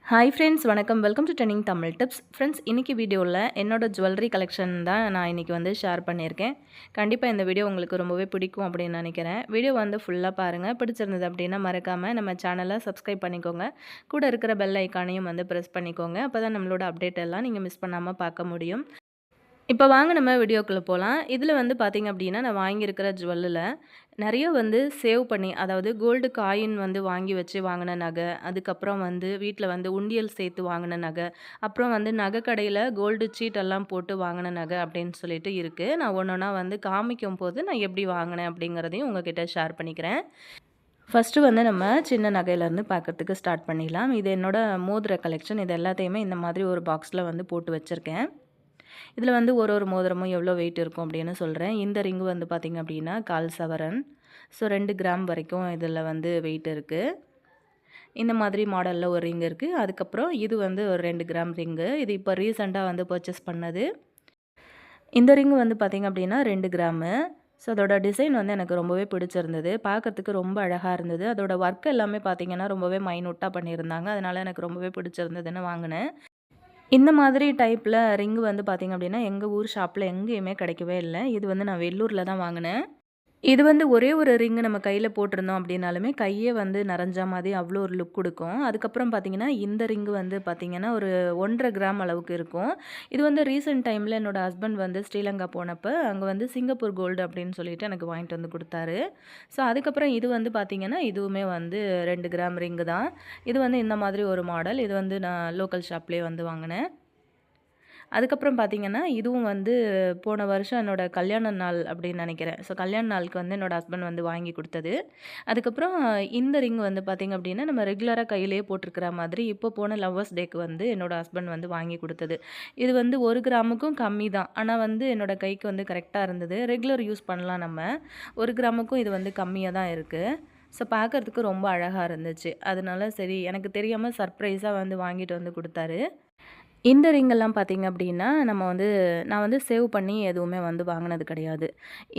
Hi friends, வணக்கம். Welcome to trending Tamil tips. Friends, இன்றைக்கி வீடியோவில் என்னோட ஜுவல்லரி கலெக்ஷன் தான் நான் இன்றைக்கி வந்து ஷேர் பண்ணியிருக்கேன். கண்டிப்பாக இந்த வீடியோ உங்களுக்கு ரொம்பவே பிடிக்கும் அப்படின்னு நினைக்கிறேன். வீடியோ வந்து ஃபுல்லாக பாருங்கள். பிடிச்சிருந்தது அப்படின்னா மறக்காமல் நம்ம சேனலை சப்ஸ்கிரைப் பண்ணிக்கோங்க. கூட இருக்கிற பெல் ஐக்கானையும் வந்து ப்ரெஸ் பண்ணிக்கோங்க. அப்போ தான் நம்மளோட அப்டேட் எல்லாம் நீங்கள் மிஸ் பண்ணாமல் பார்க்க முடியும். இப்போ வாங்க நம்ம வீடியோக்குள்ளே போகலாம். இதில் வந்து பார்த்திங்க அப்படின்னா, நான் வாங்கியிருக்கிற ஜுவல்லில் நிறைய வந்து சேவ் பண்ணி, அதாவது கோல்டு காயின் வந்து வாங்கி வச்சு வாங்கின நகை, அதுக்கப்புறம் வந்து வீட்டில் வந்து உண்டியல் சேர்த்து வாங்கின நகை, அப்புறம் வந்து நகை கடையில் கோல்டு சீட்டெல்லாம் போட்டு வாங்கின நகை அப்படின்னு சொல்லிட்டு இருக்குது. நான் ஒன்று ஒன்றா வந்து காமிக்கும் போது நான் எப்படி வாங்கினேன் அப்படிங்கிறதையும் உங்ககிட்ட ஷேர் பண்ணிக்கிறேன். ஃபஸ்ட்டு வந்து நம்ம சின்ன நகையிலேருந்து பார்க்குறதுக்கு ஸ்டார்ட் பண்ணிடலாம். இது என்னோடய மோதிர கலெக்ஷன். இது எல்லாத்தையுமே இந்த மாதிரி ஒரு பாக்ஸில் வந்து போட்டு வச்சுருக்கேன். இதில் வந்து ஒரு மோதிரமும் எவ்வளோ வெயிட் இருக்கும் அப்படின்னு சொல்கிறேன். இந்த ரிங்கு வந்து பார்த்திங்க அப்படின்னா 1/4 சவரன். ஸோ 2 கிராம் வரைக்கும் இதில் வந்து வெயிட் இருக்குது. இந்த மாதிரி மாடலில் ஒரு ரிங் இருக்குது. அதுக்கப்புறம் இது வந்து ஒரு 2 கிராம் ரிங்கு. இது இப்போ ரீசெண்டாக வந்து பர்ச்சேஸ் பண்ணது. இந்த ரிங்கு வந்து பார்த்திங்க அப்படின்னா 2 கிராமு. ஸோ அதோட டிசைன் வந்து எனக்கு ரொம்பவே பிடிச்சிருந்தது. பார்க்குறதுக்கு ரொம்ப அழகாக இருந்தது. அதோட ஒர்க் எல்லாமே பார்த்திங்கன்னா ரொம்பவே மைனூட்டாக பண்ணியிருந்தாங்க. அதனால் எனக்கு ரொம்பவே பிடிச்சிருந்ததுன்னு வாங்கினேன். இந்த மாதிரி டைப்பில் ரிங்கு வந்து பார்த்திங்க அப்படின்னா எங்கள் ஊர் ஷாப்பில் எங்கேயுமே கிடைக்கவே இல்லை. இது வந்து நான் வெள்ளூரில் தான் வாங்கினேன். இது வந்து ஒரே ஒரு ரிங்கு நம்ம கையில் போட்டிருந்தோம் அப்படின்னாலுமே கையே வந்து நனைஞ்ச மாதிரி அவ்வளோ ஒரு லுக் கொடுக்கும். அதுக்கப்புறம் பார்த்திங்கன்னா இந்த ரிங்கு வந்து பார்த்திங்கன்னா ஒரு 1.5 கிராம் அளவுக்கு இருக்கும். இது வந்து ரீசெண்ட் டைமில் என்னோடய ஹஸ்பண்ட் வந்து ஸ்ரீலங்கா போனப்போ அங்கே வந்து சிங்கப்பூர் கோல்டு அப்படின்னு சொல்லிட்டு எனக்கு வாங்கிட்டு வந்து கொடுத்தாரு. ஸோ அதுக்கப்புறம் இது வந்து பார்த்திங்கன்னா இதுவுமே வந்து 2 கிராம் ரிங்கு தான். இது வந்து இந்த மாதிரி ஒரு மாடல். இது வந்து நான் லோக்கல் ஷாப்லேயே வந்து வாங்கினேன். அதுக்கப்புறம் பார்த்திங்கன்னா இதுவும் வந்து போன வருஷம் என்னோடய கல்யாண நாள் அப்படின்னு நினைக்கிறேன். ஸோ கல்யாண நாளுக்கு வந்து என்னோடய ஹஸ்பண்ட் வந்து வாங்கி கொடுத்தது. அதுக்கப்புறம் இந்த ரிங் வந்து பார்த்திங்க அப்படின்னா நம்ம ரெகுலராக கையிலேயே போட்டிருக்கிற மாதிரி இப்போ போன லவ்வர்ஸ் டேக்கு வந்து என்னோடய ஹஸ்பண்ட் வந்து வாங்கி கொடுத்தது. இது வந்து 1 கிராமுக்கும் கம்மி தான். ஆனால் வந்து என்னோடய கைக்கு வந்து கரெக்டாக இருந்தது. ரெகுலர் யூஸ் பண்ணலாம் நம்ம. 1 கிராமுக்கும் இது வந்து கம்மியாக தான் இருக்குது. ஸோ பார்க்குறதுக்கு ரொம்ப அழகாக இருந்துச்சு. அதனால சரி எனக்கு தெரியாமல் சர்ப்ரைஸாக வந்து வாங்கிட்டு வந்து கொடுத்தாரு. இந்த ரிங்கெல்லாம் பார்த்திங்க அப்படின்னா நான் வந்து சேவ் பண்ணி எதுவுமே வந்து வாங்கினது கிடையாது.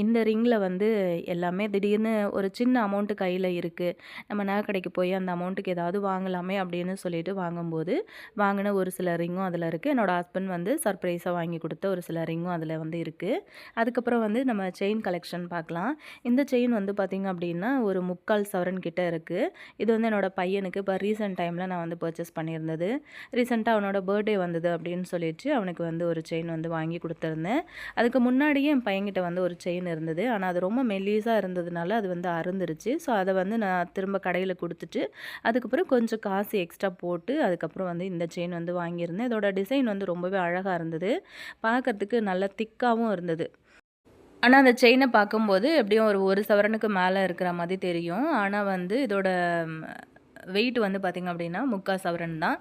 இந்த ரிங்கில் வந்து எல்லாமே திடீர்னு ஒரு சின்ன அமௌண்ட்டு கையில் இருக்குது. நம்ம நகை கடைக்கு போய் அந்த அமௌண்ட்டுக்கு ஏதாவது வாங்கலாமே அப்படின்னு சொல்லிட்டு வாங்கும்போது வாங்கின ஒரு சில ரிங்கும் அதில் இருக்குது. என்னோடய ஹஸ்பண்ட் வந்து சர்ப்ரைஸாக வாங்கி கொடுத்த ஒரு சில ரிங்கும் அதில் வந்து இருக்குது. அதுக்கப்புறம் வந்து நம்ம செயின் கலெக்ஷன் பார்க்கலாம். இந்த செயின் வந்து பார்த்திங்க அப்படின்னா ஒரு 3/4 சவரன் கிட்ட இருக்குது. இது வந்து என்னோடய பையனுக்கு இப்போ ரீசெண்ட் டைமில் நான் வந்து பர்ச்சேஸ் பண்ணியிருந்தது. ரீசெண்டாக அவனோட பர்த்டே வந்தது அப்படின்னு சொல்லிட்டு அவனுக்கு வந்து ஒரு செயின் வந்து வாங்கி கொடுத்துருந்தேன். அதுக்கு முன்னாடியே என் பையன்கிட்ட வந்து ஒரு செயின் இருந்தது. ஆனால் அது ரொம்ப மெல்லிஸாக இருந்ததுனால அது வந்து அறுந்துருச்சு. ஸோ அதை வந்து நான் திரும்ப கடையில் கொடுத்துட்டு அதுக்கப்புறம் கொஞ்சம் காசு எக்ஸ்ட்ரா போட்டு அதுக்கப்புறம் வந்து இந்த செயின் வந்து வாங்கியிருந்தேன். இதோட டிசைன் வந்து ரொம்பவே அழகாக இருந்தது. பார்க்குறதுக்கு நல்லா திக்காகவும் இருந்தது. ஆனால் அந்த செயினை பார்க்கும்போது எப்படியும் ஒரு சவரனுக்கு மேலே இருக்கிற மாதிரி தெரியும். ஆனால் வந்து இதோட வெயிட் வந்து பார்த்திங்க அப்படின்னா 3/4 சவரன் தான்.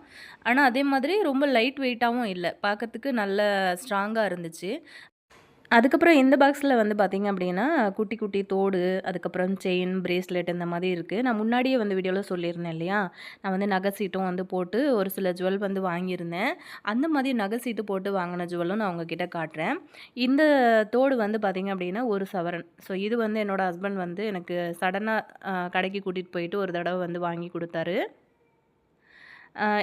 ஆனால் அதே மாதிரி ரொம்ப லைட் வெயிட்டாகவும் இல்லை. பார்க்கறதுக்கு நல்ல ஸ்ட்ராங்காக இருந்துச்சு. அதுக்கப்புறம் இந்த பாக்ஸில் வந்து பார்த்திங்க அப்படின்னா குட்டி குட்டி தோடு, அதுக்கப்புறம் செயின், பிரேஸ்லெட் இந்த மாதிரி இருக்குது. நான் முன்னாடியே வந்து வீடியோவில் சொல்லியிருந்தேன் இல்லையா, நான் வந்து நகை சீட்டும் வந்து போட்டு ஒரு சில ஜுவல் வந்து வாங்கியிருந்தேன். அந்த மாதிரி நகை சீட்டு போட்டு வாங்கின ஜுவலும் நான் உங்ககிட்ட காட்டுறேன். இந்த தோடு வந்து பார்த்திங்க அப்படின்னா 1 சவரன். ஸோ இது வந்து என்னோடய ஹஸ்பண்ட் வந்து எனக்கு சடனாக கடைக்கு கூட்டிகிட்டு போயிட்டு ஒரு தடவை வந்து வாங்கி கொடுத்தாரு.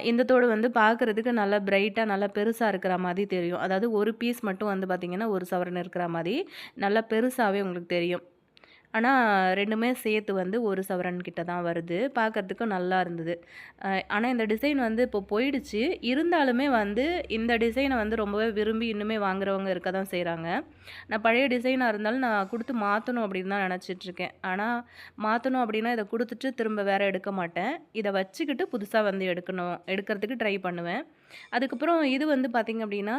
இந்த தோடு வந்து பார்க்குறதுக்கு நல்லா பிரைட்டாக நல்லா பெருசாக இருக்கிற மாதிரி தெரியும். அதாவது ஒரு பீஸ் மட்டும் வந்து பார்த்திங்கன்னா 1 சவரன் இருக்கிற மாதிரி நல்லா பெருசாகவே உங்களுக்கு தெரியும். ஆனால் 2மே சேர்த்து வந்து 1 சவரன் கிட்ட தான் வருது. பார்க்குறதுக்கும் நல்லா இருந்தது. ஆனால் இந்த டிசைன் வந்து இப்போ போயிடுச்சு. இருந்தாலுமே வந்து இந்த டிசைனை வந்து ரொம்பவே விரும்பி இன்னுமே வாங்குறவங்க இருக்க தான் செய்கிறாங்க. நான் பழைய டிசைனாக இருந்தாலும் நான் கொடுத்து மாற்றணும் அப்படின்னு தான் நினச்சிட்ருக்கேன். ஆனால் மாற்றணும் அப்படின்னா இதை கொடுத்துட்டு திரும்ப வேறு எடுக்க மாட்டேன். இதை வச்சுக்கிட்டு புதுசாக வந்து எடுக்கிறதுக்கு ட்ரை பண்ணுவேன். அதுக்கப்புறம் இது வந்து பார்த்திங்க அப்படின்னா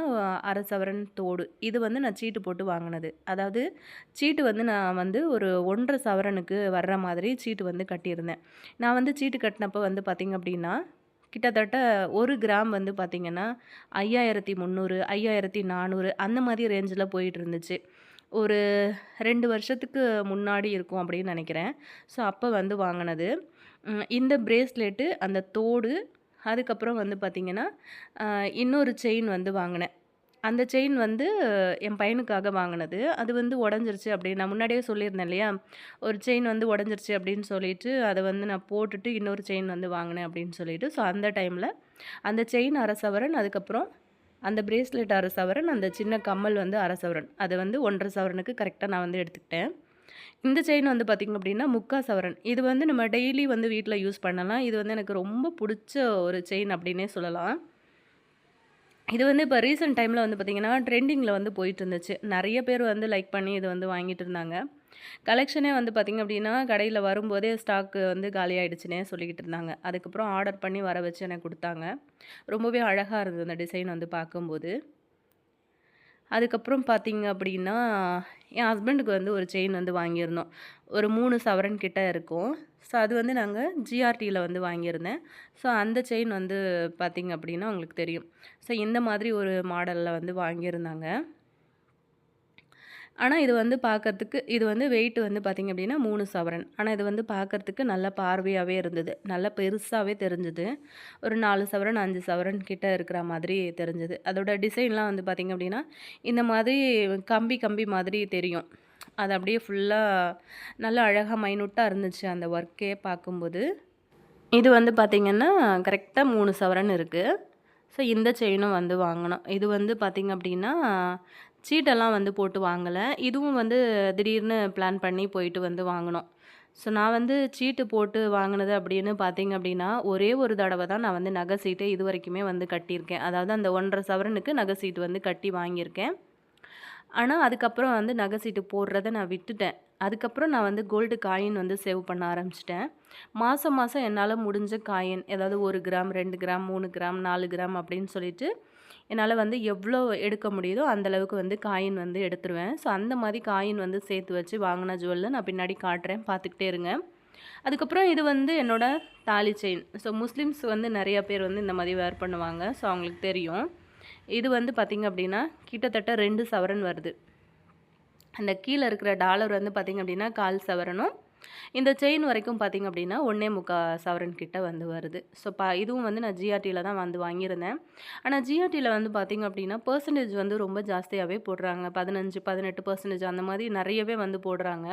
1/2 சவரன் தோடு. இது வந்து நான் சீட்டு போட்டு வாங்கினது. அதாவது சீட்டு வந்து நான் வந்து ஒரு 1.5 சவரனுக்கு வர்ற மாதிரி சீட்டு வந்து கட்டியிருந்தேன். நான் வந்து சீட்டு கட்டினப்போ வந்து பார்த்திங்க அப்படின்னா கிட்டத்தட்ட 1 கிராம் வந்து பார்த்திங்கன்னா 5300, 5400 அந்த மாதிரி ரேஞ்சில் போயிட்டு இருந்துச்சு. ஒரு 2 வருஷத்துக்கு முன்னாடி இருக்கும் அப்படின்னு நினைக்கிறேன். ஸோ அப்போ வந்து வாங்கினது. இந்த பிரேஸ்லெட்டு, அந்த தோடு, அதுக்கப்புறம் வந்து பார்த்திங்கன்னா இன்னொரு செயின் வந்து வாங்கினேன். அந்த செயின் வந்து என் பையனுக்காக வாங்குனது. அது வந்து உடைஞ்சிருச்சு அப்படின்னு நான் முன்னாடியே சொல்லியிருந்தேன் இல்லையா? ஒரு செயின் வந்து உடைஞ்சிருச்சு அப்படின்னு சொல்லிட்டு, அத வந்து நான் போட்டுட்டு இன்னொரு செயின் வந்து வாங்கினேன் அப்படின்னு சொல்லிட்டு, ஸோ அந்த டைம்ல அந்த செயின் 1/2 சவரன், அதுக்கப்புறம் அந்த பிரேஸ்லெட் 1/2 சவரன், அந்த சின்ன கம்மல் வந்து 1/2 சவரன். அது வந்து 1 1/2 சவரனுக்கு கரெக்ட்டா நான் வந்து எடுத்துக்கிட்டேன். இந்த செயின் வந்து பார்த்தீங்க அப்படின்னா, 3/4 சவரன். இது வந்து நம்ம டெய்லி வந்து வீட்ல யூஸ் பண்ணலாம். இது வந்து எனக்கு ரொம்ப புடிச்ச ஒரு செயின் அப்படின்னே சொல்லலாம். இது வந்து இப்ப ரீசென்ட் டைம்ல வந்து பார்த்தீங்கன்னா, ட்ரெண்டிங்ல வந்து போயிட்டுருந்துச்சு. நெறைய பேர் வந்து லைக் பண்ணி இது வந்து வாங்கிட்டு இருந்தாங்க. கலெக்ஷனே வந்து பார்த்தீங்க அப்டின்னா, கடையில வரும்போதே ஸ்டாக் வந்து காலியாயிடுச்சுன்னே சொல்லிக்கிட்டு இருந்தாங்க. அதுக்கப்புறம் ஆர்டர் பண்ணி வர வச்சு எனக்கு குடுத்தாங்க. ரொம்பவே அழகா இருந்தது அந்த டிசைன் வந்து பார்க்கும்போது. அதுக்கப்புறம் பார்த்தீங்க அப்படின்னா, என் ஹஸ்பண்டுக்கு வந்து ஒரு செயின் வந்து வாங்கியிருந்தோம். ஒரு 3 சவரன் கிட்ட இருக்கும். ஸோ அது வந்து நாங்க ஜிஆர்டில வந்து வாங்கியிருந்தேன். ஸோ அந்த செயின் வந்து பார்த்தீங்க அப்படின்னா உங்களுக்கு தெரியும். ஸோ இந்த மாதிரி ஒரு மாடல்ல வந்து வாங்கியிருந்தாங்க. ஆனா, இது வந்து பார்க்கறதுக்கு இது வந்து வெயிட் வந்து பார்த்தீங்க அப்டின்னா 3 சவரன். ஆனா, இது வந்து பார்க்கறதுக்கு நல்ல பார்வையாவே இருந்தது. நல்லா பெருசாவே தெரிஞ்சது. ஒரு 4 சவரன், 5 சவரன் கிட்ட இருக்கிற மாதிரி தெரிஞ்சது. அதோட டிசைன்லாம் வந்து பார்த்தீங்க அப்டின்னா, இந்த மாதிரி கம்பி கம்பி மாதிரி தெரியும். அது அப்படியே ஃபுல்லா நல்லா அழகா மைனூட்டா இருந்துச்சு அந்த ஒர்க்கே பார்க்கும்போது. இது வந்து பார்த்தீங்கன்னா, கரெக்ட்டா 3 சவரன் இருக்கு. ஸோ இந்த செயினும் வந்து வாங்குனோம். இது வந்து பார்த்தீங்க அப்டின்னா, சீட்டெல்லாம் வந்து போட்டு வாங்கல. இதுவும் வந்து திடீர்னு பிளான் பண்ணி போயிட்டு வந்து வாங்குனோம். ஸோ நான் வந்து சீட்டு போட்டு வாங்குனது அப்படின்னு பார்த்தீங்க அப்டின்னா, ஒரே ஒரு தடவ தான் நான் வந்து நகை சீட்டு இதுவரைக்குமே வந்து கட்டியிருக்கேன். அதாவது அந்த 1 1/2 சவரனுக்கு நகை சீட்டு வந்து கட்டி வாங்கியிருக்கேன். ஆனா, அதுக்கப்புறம் வந்து நகை சீட்டு போடுறத நான் விட்டுட்டேன். அதுக்கப்புறம் நான் வந்து கோல்டு காயின் வந்து சேவ் பண்ண ஆரம்பிச்சுட்டேன். மாசம் மாசம் என்னால முடிஞ்ச காயின், ஏதாவது 1 கிராம், 2 கிராம், 3 கிராம், 4 கிராம் அப்படின்னு சொல்லிட்டு, என்னால வந்து எவ்வளோ எடுக்க முடியுதோ அந்த அளவுக்கு வந்து காயின் வந்து எடுத்துருவேன். ஸோ அந்த மாரி காயின் வந்து சேர்த்து வச்சு வாங்குன ஜுவல்ல நான் பின்னாடி காட்டுறேன். பார்த்துக்கிட்டே இருங்க. அதுக்கப்புறம் இது வந்து என்னோட தாலி செயின். ஸோ முஸ்லிம்ஸ் வந்து நெறைய பேர் வந்து இந்த மாரி வேர் பண்ணுவாங்க. ஸோ அவங்களுக்கு தெரியும். இது வந்து பார்த்தீங்க அப்டின்னா, கிட்டத்தட்ட 2 சவரன் வருது. அந்த கீழ இருக்கிற டாலர் வந்து பார்த்தீங்க அப்டின்னா, 1/4 சவரனும், இந்த செயின் வரைக்கும் பார்த்தீங்க அப்டின்னா, 1 1/4 சவரன் கிட்ட வந்து வருது. ஸோ இதுவும் வந்து நான் ஜிஆர்டில தான் வந்து வாங்கியிருந்தேன். ஆனா ஜிஆர்டில வந்து பார்த்தீங்க அப்டின்னா, பெர்சன்டேஜ் வந்து ரொம்ப ஜாஸ்தியாவே போடுறாங்க. 15, 18% அந்த மாரி நெறையவே வந்து போடுறாங்க.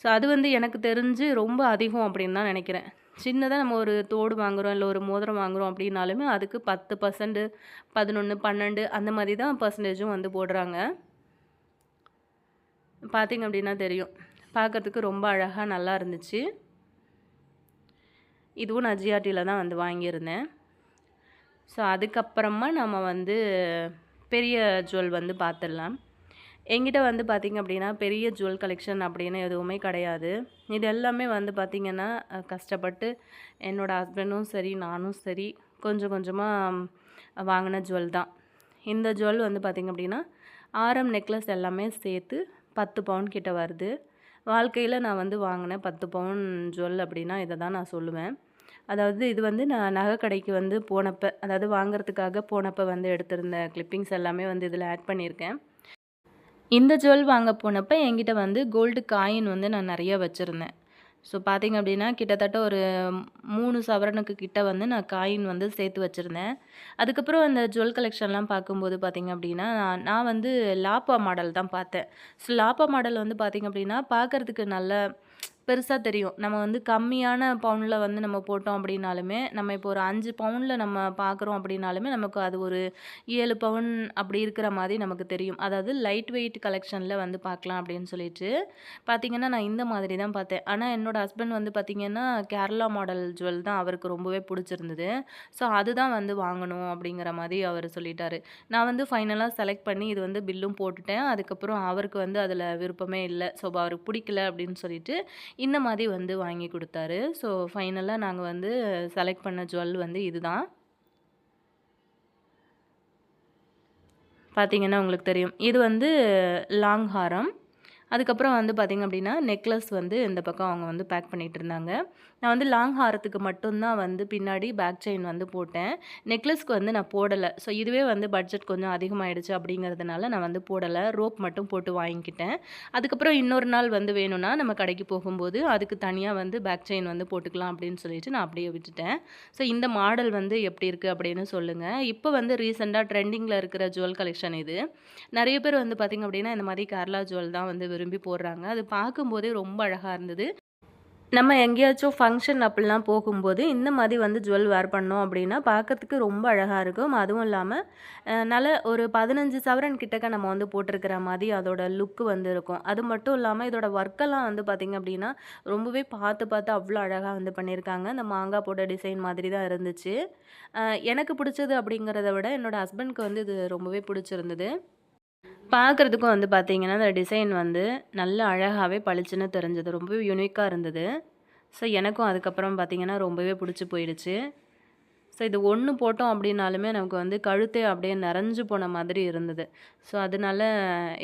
ஸோ அது வந்து எனக்கு தெரிஞ்சு ரொம்ப அதிகம் அப்டின்னு தான் நெனைக்கிறேன். சின்னதா நம்ம ஒரு தோடு வாங்குறோம், இல்ல ஒரு மோதிரம் வாங்குறோம் அப்டின்னாலுமே, அதுக்கு 10%, 11, 12 அந்த மாரி தான் பெர்சன்டேஜும் வந்து போடுறாங்க. பார்த்தீங்க அப்டின்னா தெரியும். பார்க்கறதுக்கு ரொம்ப அழகா நல்லா இருந்துச்சு. இதுவும் நான் ஜிஆர்டில தான் வந்து வாங்கியிருந்தேன். ஸோ அதுக்கப்புறமா நம்ம வந்து பெரிய ஜுவல் வந்து பார்த்துடலாம். என்கிட்ட வந்து பார்த்தீங்க அப்டின்னா, பெரிய ஜுவல் கலெக்ஷன் அப்படின்னு எதுவுமே கிடையாது. இது எல்லாமே வந்து பார்த்தீங்கன்னா, கஷ்டப்பட்டு என்னோட ஹஸ்பண்டும் சரி, நானும் சரி கொஞ்சம் கொஞ்சமா வாங்குன ஜுவல் தான். இந்த ஜுவல் வந்து பார்த்தீங்க அப்டின்னா, ஆரம், நெக்லஸ் எல்லாமே சேர்த்து 10 பவுன் கிட்ட வருது. வாழ்க்கையில நான் வந்து வாங்கின 10 பவுன் ஜுவல் அப்படின்னா இத தான் நான் சொல்லுவேன். அதாவது இது வந்து நான் நகை கடைக்கு வந்து போனப்ப, அதாவது வாங்குறதுக்காக போனப்ப வந்து எடுத்திருந்த கிளிப்பிங்ஸ் எல்லாமே வந்து இதில ஆட் பண்ணியிருக்கேன். இந்த ஜுவல் வாங்க போனப்ப என்கிட்ட வந்து கோல்டு காயின் வந்து நான் நெறைய வச்சிருந்தேன். ஸோ பார்த்தீங்க அப்டின்னா, கிட்டத்தட்ட ஒரு 3 சவரனுக்கு கிட்ட வந்து நான் காயின் வந்து சேர்த்து வச்சிருந்தேன். அதுக்கப்புறம் அந்த ஜுவல் கலெக்ஷன்லாம் பார்க்கும்போது பார்த்தீங்க அப்டின்னா, நான் நான் வந்து லாப்பா மாடல் தான் பார்த்தேன். ஸோ லாப்பா மாடல் வந்து பார்த்தீங்க அப்டின்னா, பார்க்கறதுக்கு நல்ல பெருசா தெரியும். நம்ம வந்து கம்மியான பவுன்ல வந்து நம்ம போட்டோம் அப்டின்னாலுமே, நம்ம இப்போ ஒரு 5 பவுன்ல நம்ம பார்க்குறோம் அப்டின்னாலுமே, நமக்கு அது ஒரு 7 பவுன் அப்டி இருக்கிற மாரி நமக்கு தெரியும். அதாவது லைட் வெயிட் கலெக்ஷன்ல வந்து பார்க்கலாம் அப்டின்னு சொல்லிட்டு, பார்த்தீங்கன்னா, நான் இந்த மாதிரி தான் பார்த்தேன். ஆனா என்னோட ஹஸ்பண்ட் வந்து பார்த்தீங்கன்னா, கேரளா மாடல் ஜுவல் தான் அவருக்கு ரொம்பவே புடிச்சிருந்தது. ஸோ அதுதான் வந்து வாங்கணும் அப்டிங்கிற மாரி அவரு சொல்லிட்டாரு. நான் வந்து ஃபைனலா செலக்ட் பண்ணி இது வந்து பில்லும் போட்டுட்டேன். அதுக்கப்புறம் அவருக்கு வந்து அதில விருப்பமே இல்ல. ஸோ அவருக்கு பிடிக்கல அப்டின்னு சொல்லிட்டு, இந்த மாரி வந்து வாங்கி குடுத்தாரு. ஸோ ஃபைனலா நாங்க வந்து செலக்ட் பண்ண ஜுவல் வந்து இதுதான். பார்த்தீங்கன்னா உங்களுக்கு தெரியும். இது வந்து லாங் ஹாரம். அதுக்கப்புறம் வந்து பார்த்திங்க அப்படின்னா நெக்லஸ் வந்து இந்த பக்கம் அவங்க வந்து பேக் பண்ணிகிட்டு இருந்தாங்க. நான் வந்து லாங் ஹாரத்துக்கு மட்டும்தான் வந்து பின்னாடி பேக் செயின் வந்து போட்டேன். நெக்லஸ்க்கு வந்து நான் போடலை. ஸோ இதுவே வந்து பட்ஜெட் கொஞ்சம் அதிகமாகிடுச்சு அப்படிங்கிறதுனால நான் வந்து போடலை. ரோப் மட்டும் போட்டு வாங்கிக்கிட்டேன். அதுக்கப்புறம் இன்னொரு நாள் வந்து வேணும்னா நம்ம கடைக்கு போகும்போது அதுக்கு தனியாக வந்து பேக் செயின் வந்து போட்டுக்கலாம் அப்படின்னு சொல்லிட்டு நான் அப்படியே விட்டுட்டேன். ஸோ இந்த மாடல் வந்து எப்படி இருக்குது அப்படின்னு சொல்லுங்கள். இப்போ வந்து ரீசெண்டாக ட்ரெண்டிங்கில் இருக்கிற ஜுவல் கலெக்ஷன் இது. நிறைய பேர் வந்து பார்த்திங்க அப்படின்னா இந்த மாதிரி கேரளா ஜுவல் தான் வந்து விரும்பி போடுறாங்க. அது பார்க்கும்போதே ரொம்ப அழகாக இருந்தது. நம்ம எங்கேயாச்சும் ஃபங்க்ஷன் அப்படிலாம் போகும்போது இந்த மாதிரி வந்து ஜுவல் வேர் பண்ணோம் அப்படின்னா பார்க்கறதுக்கு ரொம்ப அழகாக இருக்கும். அதுவும் இல்லாமல் நல்ல ஒரு 15 சவரன் கிட்டக்க நம்ம வந்து போட்டிருக்கிற மாதிரி அதோட லுக்கு வந்து இருக்கும். அது மட்டும் இல்லாமல் இதோட ஒர்க்கெல்லாம் வந்து பார்த்திங்க அப்படின்னா ரொம்பவே பார்த்து பார்த்து அவ்வளோ அழகாக வந்து பண்ணியிருக்காங்க. அந்த மாங்காய் போட்ட டிசைன் மாதிரி தான் இருந்துச்சு. எனக்கு பிடிச்சது அப்படிங்கிறத விட என்னோடய ஹஸ்பண்ட்க்கு வந்து இது ரொம்பவே பிடிச்சிருந்தது. பார்க்குறதுக்கும் வந்து பார்த்தீங்கன்னா, அந்த டிசைன் வந்து நல்ல அழகாவே பளிச்சுன்னு தெரிஞ்சது. ரொம்பவே யூனிக்கா இருந்தது. ஸோ, எனக்கும் அதுக்கப்புறம் பார்த்தீங்கன்னா, ரொம்பவே பிடிச்சி போயிடுச்சு. ஸோ, இது ஒண்ணு போட்டோம் அப்படின்னாலுமே நமக்கு வந்து கழுத்தே அப்படியே நெறஞ்சு போன மாதிரி இருந்தது. ஸோ, அதனால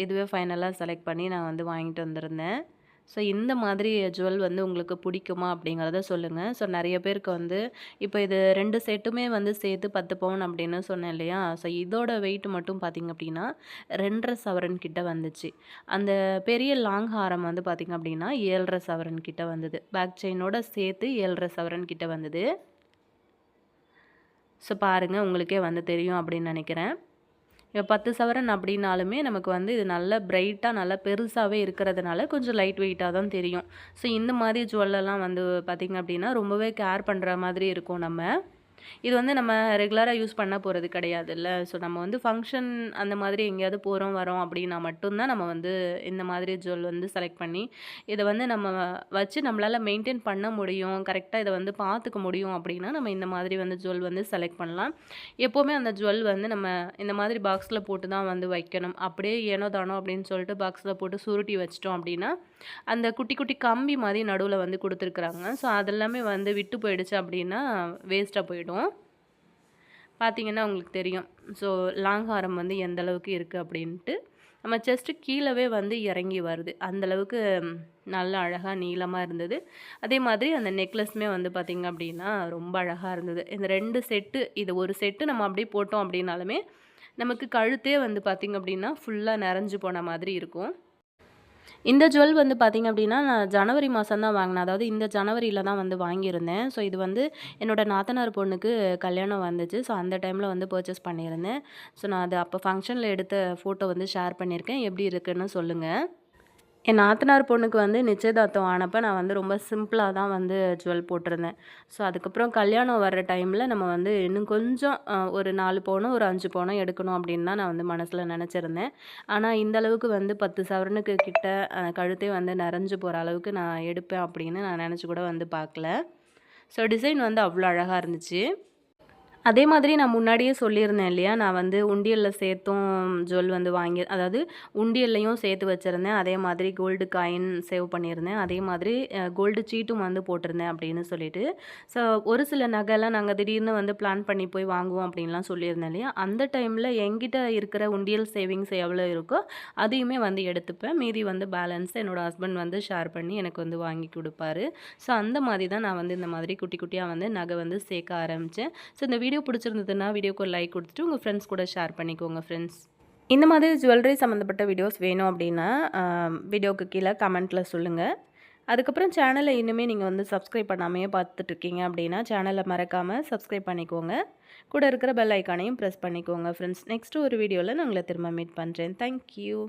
இதுவே ஃபைனலா செலக்ட் பண்ணி நான் வந்து வாங்கிட்டு வந்திருந்தேன். ஸோ, இந்த மாதிரி ஜுவல் வந்து உங்களுக்கு பிடிக்குமா அப்படிங்கிறத சொல்லுங்கள். ஸோ, நெறைய பேருக்கு வந்து இப்போ இது 2 செட்டுமே வந்து சேர்த்து 10 பவுன் அப்படின்னு சொன்னேன் இல்லையா? ஸோ, இதோட வெயிட் மட்டும் பார்த்தீங்க அப்படின்னா 2 1/2 சவரன் கிட்ட வந்துச்சு. அந்த பெரிய லாங் ஹாரம் வந்து பார்த்தீங்க அப்படின்னா 7 1/2 சவரன் கிட்ட வந்தது. பேக் செயினோட சேர்த்து 7 1/2 சவரன் கிட்ட வந்தது. ஸோ, பாருங்க உங்களுக்கே வந்து தெரியும் அப்படின்னு நெனைக்கிறேன். இப்போ 10 சவரன் அப்படின்னாலுமே நமக்கு வந்து இது நல்லா பிரைட்டாக நல்லா பெருசாகவே இருக்கிறதுனால கொஞ்சம் லைட் வெயிட்டாக தான் தெரியும். ஸோ இந்த மாதிரி ஜுவல்லெல்லாம் வந்து பார்த்திங்க அப்படின்னா ரொம்பவே கேர் பண்ணுற மாதிரி இருக்கும் நம்ம. இது வந்து நம்ம ரெகுலராக யூஸ் பண்ண போகிறது கிடையாதுல்ல. ஸோ நம்ம வந்து ஃபங்க்ஷன் அந்த மாதிரி எங்கேயாவது போகிறோம் வரோம் அப்படின்னா மட்டும்தான் நம்ம வந்து இந்த மாதிரி ஜுவல் வந்து செலக்ட் பண்ணி இதை வந்து நம்ம வச்சு நம்மளால் மெயின்டைன் பண்ண முடியும், கரெக்டாக இதை வந்து பார்த்துக்க முடியும் அப்படின்னா நம்ம இந்த மாதிரி வந்து ஜுவல் வந்து செலக்ட் பண்ணலாம். எப்போவுமே அந்த ஜுவல் வந்து நம்ம இந்த மாதிரி பாக்ஸில் போட்டு தான் வந்து வைக்கணும். அப்படியே ஏனோ தானோ அப்படின்னு சொல்லிட்டு பாக்ஸில் போட்டு சுருட்டி வச்சிட்டோம் அப்படின்னா அந்த குட்டி குட்டி கம்பி மாதிரி நடுவில் வந்து கொடுத்துருக்குறாங்க. ஸோ அதெல்லாமே வந்து விட்டு போயிடுச்சு அப்படின்னா வேஸ்ட்டாக போயிடும். பார்த்தீங்கன்னா உங்களுக்கு தெரியும். ஸோ லாங் ஹாரம் வந்து எந்த அளவுக்கு இருக்குது அப்படின்ட்டு நம்ம செஸ்ட்டு கீழவே வந்து இறங்கி வருது. அந்தளவுக்கு நல்ல அழகாக நீளமாக இருந்தது. அதே மாதிரி அந்த நெக்லஸுமே வந்து பார்த்திங்க அப்படின்னா ரொம்ப அழகாக இருந்தது. இந்த 2 செட்டு இது ஒரு செட்டு நம்ம அப்படியே போட்டோம் அப்படின்னாலுமே நமக்கு கழுத்தே வந்து பார்த்திங்க அப்படின்னா ஃபுல்லாக நிறைஞ்சு போன மாதிரி இருக்கும். இந்த ஜுவல் வந்து பார்த்திங்க அப்படின்னா நான் ஜனவரி மாதம் தான் வாங்கினேன். அதாவது இந்த ஜனவரியில் தான் வந்து வாங்கியிருந்தேன். ஸோ இது வந்து என்னோட நாத்தனார் பொண்ணுக்கு கல்யாணம் வந்துச்சு. ஸோ அந்த டைமில் வந்து பர்ச்சேஸ் பண்ணியிருந்தேன். ஸோ நான் அது அப்போ ஃபங்க்ஷனில் எடுத்த ஃபோட்டோ வந்து ஷேர் பண்ணியிருக்கேன். எப்படி இருக்குன்னு சொல்லுங்கள். என் நாத்தனார் பொண்ணுக்கு வந்து நிச்சயதார்த்தம் ஆனப்போ நான் வந்து ரொம்ப சிம்பிளாக தான் வந்து ஜுவல் போட்டிருந்தேன். ஸோ அதுக்கப்புறம் கல்யாணம் வர்ற டைமில் நம்ம வந்து இன்னும் கொஞ்சம் ஒரு 4 பவுனோ ஒரு 5 பவுனோ எடுக்கணும் அப்படின்னு தான் நான் வந்து மனசில் நினச்சிருந்தேன். ஆனால் இந்த அளவுக்கு வந்து 10 சவரனுக்கு கிட்ட கழுத்தே வந்து நிறைஞ்சு போகிற அளவுக்கு நான் எடுப்பேன் அப்படின்னு நான் நினச்சி கூட வந்து பார்க்கல. ஸோ டிசைன் வந்து அவ்வளோ அழகாக இருந்துச்சு. அதே மாதிரி நான் முன்னாடியே சொல்லியிருந்தேன் இல்லையா, நான் வந்து உண்டியலில் சேர்த்தும் ஜுவல் வந்து அதாவது உண்டியல்லையும் சேர்த்து வச்சுருந்தேன். அதே மாதிரி கோல்டு காயின் சேவ் பண்ணியிருந்தேன். அதே மாதிரி கோல்டு சீட்டும் வந்து போட்டிருந்தேன் அப்படின்னு சொல்லிட்டு. ஸோ ஒரு சில நகைலாம் நாங்கள் திடீர்னு வந்து பிளான் பண்ணி போய் வாங்குவோம் அப்படின்லாம் சொல்லியிருந்தேன் இல்லையா, அந்த டைமில் என்கிட்ட இருக்கிற உண்டியல் சேவிங்ஸ் எவ்வளோ இருக்கோ அதையுமே வந்து எடுத்துப்பேன். மீதி வந்து பேலன்ஸ் என்னோடய ஹஸ்பண்ட் வந்து ஷேர் பண்ணி எனக்கு வந்து வாங்கி கொடுப்பாரு. ஸோ அந்த மாதிரி தான் நான் வந்து இந்த மாதிரி குட்டி குட்டியாக வந்து நகை வந்து சேர்க்க ஆரம்பித்தேன். ஸோ இந்த வீடியோ பிடிச்சிருந்ததுன்னா வீடியோக்கு ஒரு லைக் கொடுத்துட்டு உங்கள் ஃப்ரெண்ட்ஸ் கூட ஷேர் பண்ணிக்கோங்க ஃப்ரெண்ட்ஸ். இந்த மாதிரி ஜுவல்லரி சம்மந்தப்பட்ட வீடியோஸ் வேணும் அப்படின்னா வீடியோக்கு கீழே கமெண்ட்டில் சொல்லுங்கள். அதுக்கப்புறம் சேனலை இன்னுமே நீங்கள் வந்து சப்ஸ்கிரைப் பண்ணாமையே பார்த்துட்ருக்கீங்க அப்படின்னா சேனலை மறக்காமல் சப்ஸ்கிரைப் பண்ணிக்கோங்க. கூட இருக்கிற பெல் ஐக்கானையும் ப்ரெஸ் பண்ணிக்கோங்க ஃப்ரெண்ட்ஸ். நெக்ஸ்ட்டு ஒரு வீடியோவில் நான் உங்களை திரும்ப மீட் பண்ணுறேன். தேங்க்யூ.